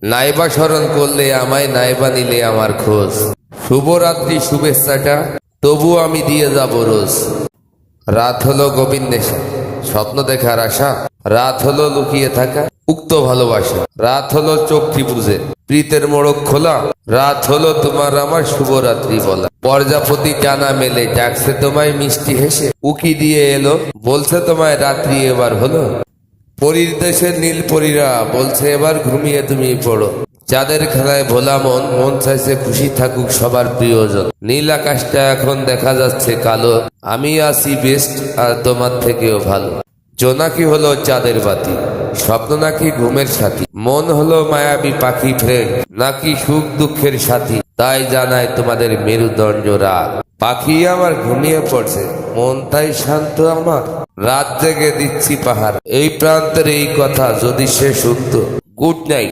নাইবা স্মরণ করলে আমায়, নাইবা নিলে আমার খোঁজ। শুভরাত্রি শুভেচ্ছাটা তবু আমি দিয়ে যাব রোজ। রাত হলো গোবিন্দেশা, স্বপ্ন দেখার আশা। রাত হলো লুকিয়ে থাকা উক্ত ভালোবাসা। রাত হলো চোখটি বুঝে প্রীতের মোড়ক খোলা। রাত হলো তোমার আমার শুভরাত্রি বলা। প্রজাপতি টানা মেলে ডাকছে তোমায় মিষ্টি হেসে। উকি দিয়ে এলো বলছে তোমায় রাত্রি এবার হলো। পরীর দেশের নীল পরীরা বলছে এবার ঘুমিয়ে তুমি পড়ো। চাঁদের খেলায় ভোলা মন, মন চাইছে খুশি থাকুক সবার প্রিয়জন। নীল আকাশটা এখন দেখা যাচ্ছে কালো। আমি আছি বেস্ট আর তোমার থেকেও ভালো। জোনাকি হলো চাঁদের বাতি, স্বপ্ন নাকি ঘুমের সাথী। মন হলো মায়াবী পাখি ফ্রেন্ড, নাকি সুখ দুঃখের সাথী। তাই জানাই তোমাদের মেরুদণ্ড রাত। পাখি আমার ঘুমিয়ে পড়ছে, মন তাই শান্ত আমার। রাত জেগে দিচ্ছি পাহাড়, এই প্রান্তের এই কথা যদি সে শুনতো। Good night.